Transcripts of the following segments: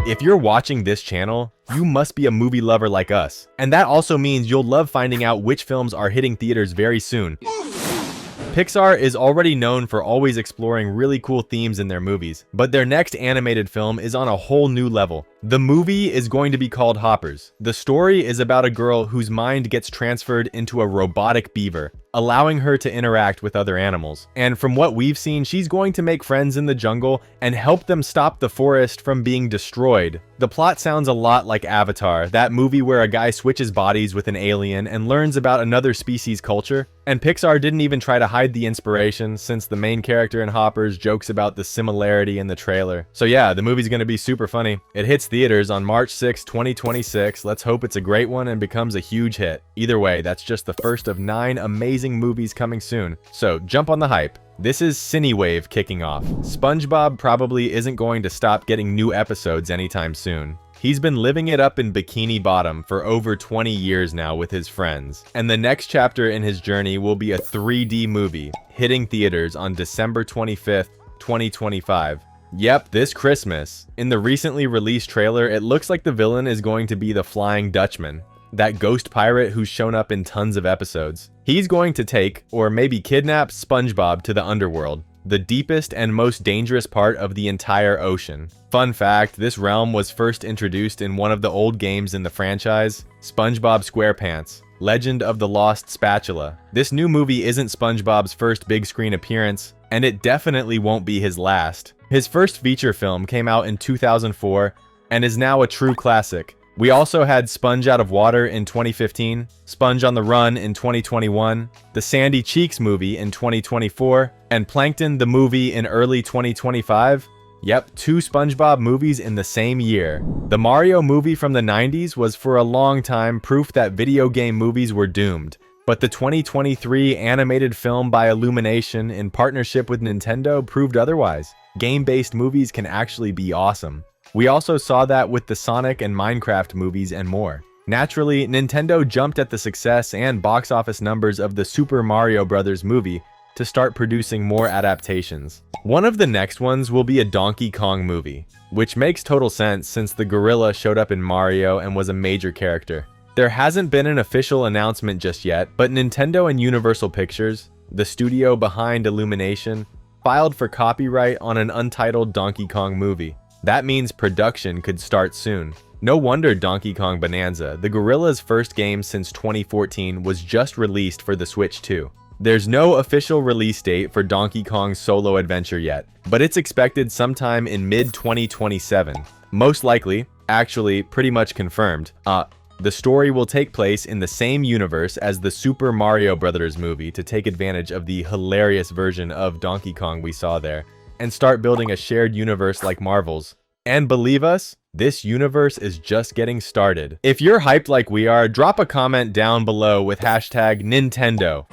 If you're watching this channel, you must be a movie lover like us. And that also means you'll love finding out which films are hitting theaters very soon. Pixar is already known for always exploring really cool themes in their movies, but their next animated film is on a whole new level. The movie is going to be called Hoppers. The story is about a girl whose mind gets transferred into a robotic beaver, allowing her to interact with other animals. And from what we've seen, she's going to make friends in the jungle and help them stop the forest from being destroyed. The plot sounds a lot like Avatar, that movie where a guy switches bodies with an alien and learns about another species' culture. And Pixar didn't even try to hide the inspiration, since the main character in Hoppers jokes about the similarity in the trailer. So yeah, the movie's gonna be super funny. It hits theaters on March 6, 2026. Let's hope it's a great one and becomes a huge hit. Either way, that's just the first of 9 amazing movies coming soon. So jump on the hype. This is Cinewave kicking off. Spongebob probably isn't going to stop getting new episodes anytime soon. He's been living it up in Bikini Bottom for over 20 years now with his friends. And the next chapter in his journey will be a 3D movie, hitting theaters on December 25th, 2025. Yep, this Christmas. In the recently released trailer, it looks like the villain is going to be the Flying Dutchman, that ghost pirate who's shown up in tons of episodes. He's going to take, or maybe kidnap, Spongebob to the underworld, the deepest and most dangerous part of the entire ocean. Fun fact, this realm was first introduced in one of the old games in the franchise, SpongeBob SquarePants, Legend of the Lost Spatula. This new movie isn't SpongeBob's first big screen appearance, and it definitely won't be his last. His first feature film came out in 2004 and is now a true classic. We also had Sponge Out of Water in 2015, Sponge on the Run in 2021, the Sandy Cheeks movie in 2024, and Plankton the movie in early 2025. Yep, 2 SpongeBob movies in the same year. The Mario movie from the 90s was for a long time proof that video game movies were doomed. But the 2023 animated film by Illumination in partnership with Nintendo proved otherwise. Game-based movies can actually be awesome. We also saw that with the Sonic and Minecraft movies and more. Naturally, Nintendo jumped at the success and box office numbers of the Super Mario Bros. Movie to start producing more adaptations. One of the next ones will be a Donkey Kong movie, which makes total sense since the gorilla showed up in Mario and was a major character. There hasn't been an official announcement just yet, but Nintendo and Universal Pictures, the studio behind Illumination, filed for copyright on an untitled Donkey Kong movie. That means production could start soon. No wonder Donkey Kong Bonanza, the gorilla's first game since 2014, was just released for the Switch 2. There's no official release date for Donkey Kong's solo adventure yet, but it's expected sometime in mid-2027. Most likely, actually pretty much confirmed, the story will take place in the same universe as the Super Mario Bros. Movie to take advantage of the hilarious version of Donkey Kong we saw there, and start building a shared universe like Marvel's. And believe us, this universe is just getting started. If you're hyped like we are, drop a comment down below with hashtag Nintendo.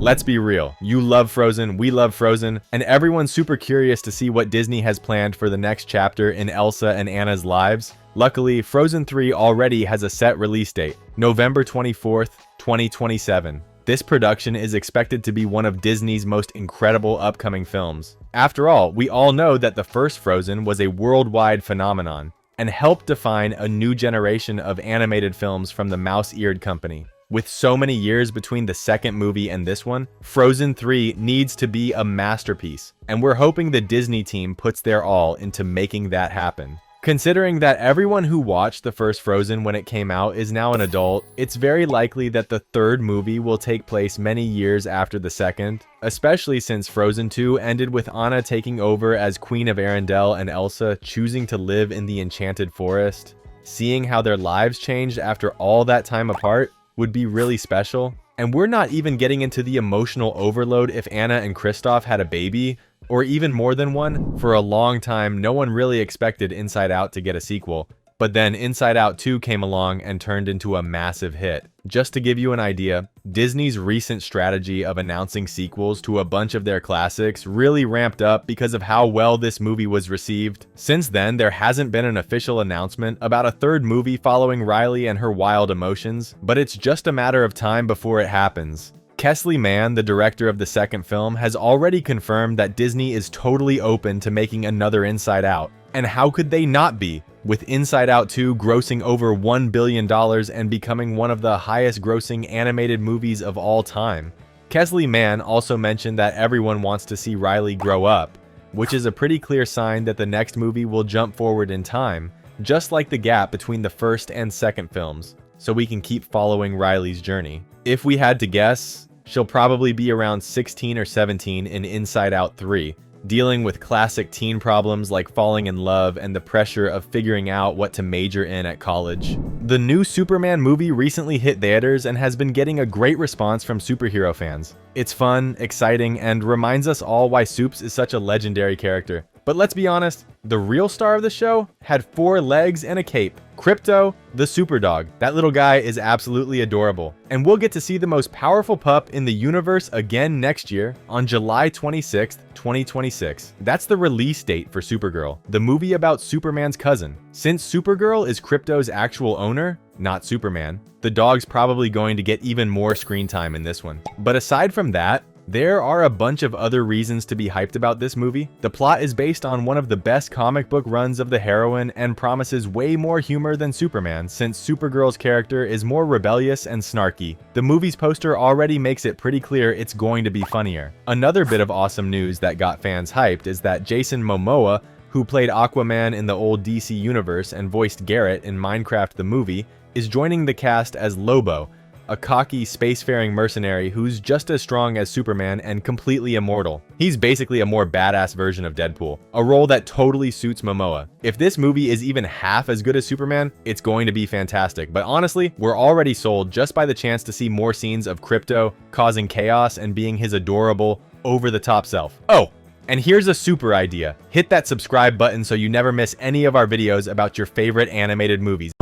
Let's be real, you love Frozen, we love Frozen, and everyone's super curious to see what Disney has planned for the next chapter in Elsa and Anna's lives. Luckily, Frozen 3 already has a set release date, November 24th, 2027. This production is expected to be one of Disney's most incredible upcoming films. After all, we all know that the first Frozen was a worldwide phenomenon, and helped define a new generation of animated films from the mouse-eared company. With so many years between the second movie and this one, Frozen 3 needs to be a masterpiece, and we're hoping the Disney team puts their all into making that happen. Considering that everyone who watched the first Frozen when it came out is now an adult, it's very likely that the third movie will take place many years after the second, especially since Frozen 2 ended with Anna taking over as Queen of Arendelle and Elsa choosing to live in the Enchanted Forest. Seeing how their lives changed after all that time apart would be really special. And we're not even getting into the emotional overload if Anna and Kristoff had a baby, or even more than one. For a long time, no one really expected Inside Out to get a sequel, but then Inside Out 2 came along and turned into a massive hit. Just to give you an idea, Disney's recent strategy of announcing sequels to a bunch of their classics really ramped up because of how well this movie was received. Since then, there hasn't been an official announcement about a third movie following Riley and her wild emotions, but it's just a matter of time before it happens. Kesley Mann, the director of the second film, has already confirmed that Disney is totally open to making another Inside Out. And how could they not be, with Inside Out 2 grossing over $1 billion and becoming one of the highest grossing animated movies of all time? Kesley Mann also mentioned that everyone wants to see Riley grow up, which is a pretty clear sign that the next movie will jump forward in time, just like the gap between the first and second films, so we can keep following Riley's journey. If we had to guess, she'll probably be around 16 or 17 in Inside Out 3, dealing with classic teen problems like falling in love and the pressure of figuring out what to major in at college. The new Superman movie recently hit theaters and has been getting a great response from superhero fans. It's fun, exciting, and reminds us all why Supes is such a legendary character. But let's be honest, the real star of the show had 4 legs and a cape. Krypto, the superdog. That little guy is absolutely adorable. And we'll get to see the most powerful pup in the universe again next year on July 26th, 2026. That's the release date for Supergirl, the movie about Superman's cousin. Since Supergirl is Krypto's actual owner, not Superman, the dog's probably going to get even more screen time in this one. But aside from that, there are a bunch of other reasons to be hyped about this movie. The plot is based on one of the best comic book runs of the heroine and promises way more humor than Superman, since Supergirl's character is more rebellious and snarky. The movie's poster already makes it pretty clear it's going to be funnier. Another bit of awesome news that got fans hyped is that Jason Momoa, who played Aquaman in the old DC universe and voiced Garrett in Minecraft the movie, is joining the cast as Lobo, a cocky spacefaring mercenary who's just as strong as Superman and completely immortal. He's basically a more badass version of Deadpool, a role that totally suits Momoa. If this movie is even half as good as Superman, it's going to be fantastic. But honestly, we're already sold just by the chance to see more scenes of Krypto causing chaos and being his adorable, over-the-top self. Oh, and here's a super idea. Hit that subscribe button so you never miss any of our videos about your favorite animated movies.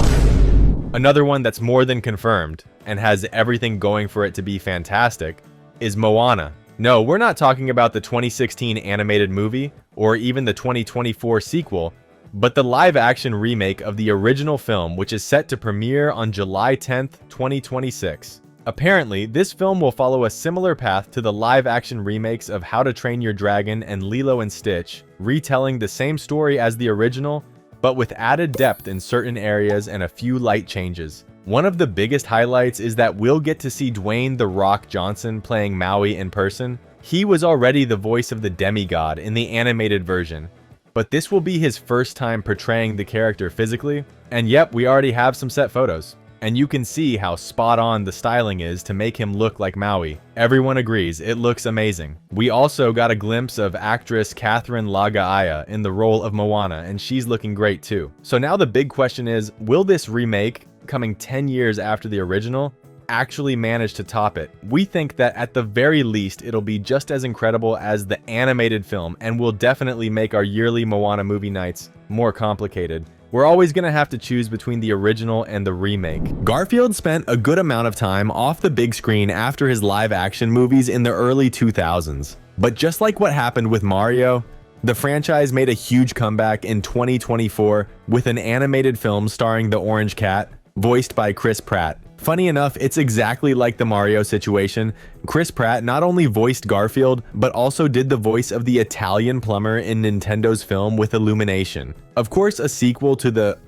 Another one that's more than confirmed, and has everything going for it to be fantastic, is Moana. No, we're not talking about the 2016 animated movie, or even the 2024 sequel, but the live-action remake of the original film, which is set to premiere on July 10th, 2026. Apparently, this film will follow a similar path to the live-action remakes of How to Train Your Dragon and Lilo and Stitch, retelling the same story as the original, but with added depth in certain areas and a few light changes. One of the biggest highlights is that we'll get to see Dwayne "The Rock" Johnson playing Maui in person. He was already the voice of the demigod in the animated version, but this will be his first time portraying the character physically, and yep, we already have some set photos. And you can see how spot on the styling is to make him look like Maui. Everyone agrees, it looks amazing. We also got a glimpse of actress Catherine Lagaaya in the role of Moana, and she's looking great too. So now the big question is, will this remake, coming 10 years after the original, actually manage to top it? We think that at the very least, it'll be just as incredible as the animated film, and will definitely make our yearly Moana movie nights more complicated. We're always gonna have to choose between the original and the remake. Garfield spent a good amount of time off the big screen after his live-action movies in the early 2000s. But just like what happened with Mario, the franchise made a huge comeback in 2024 with an animated film starring the Orange Cat, voiced by Chris Pratt. Funny enough, it's exactly like the Mario situation. Chris Pratt not only voiced Garfield, but also did the voice of the Italian plumber in Nintendo's film with Illumination. Of course, a sequel to the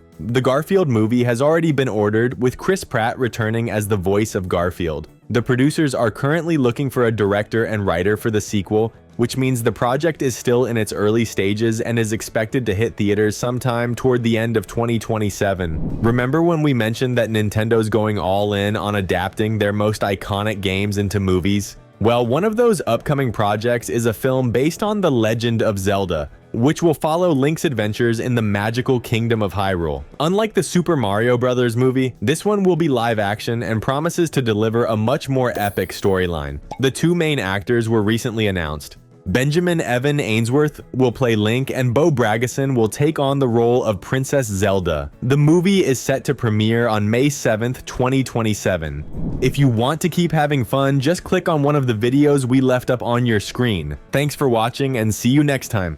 Garfield movie has already been ordered, with Chris Pratt returning as the voice of Garfield. The producers are currently looking for a director and writer for the sequel, which means the project is still in its early stages and is expected to hit theaters sometime toward the end of 2027. Remember when we mentioned that Nintendo's going all in on adapting their most iconic games into movies? Well, one of those upcoming projects is a film based on The Legend of Zelda, which will follow Link's adventures in the magical kingdom of Hyrule. Unlike the Super Mario Bros. Movie, this one will be live action and promises to deliver a much more epic storyline. The 2 main actors were recently announced. Benjamin Evan Ainsworth will play Link, and Bo Bragison will take on the role of Princess Zelda. The movie is set to premiere on May 7th, 2027. If you want to keep having fun, just click on one of the videos we left up on your screen. Thanks for watching, and see you next time.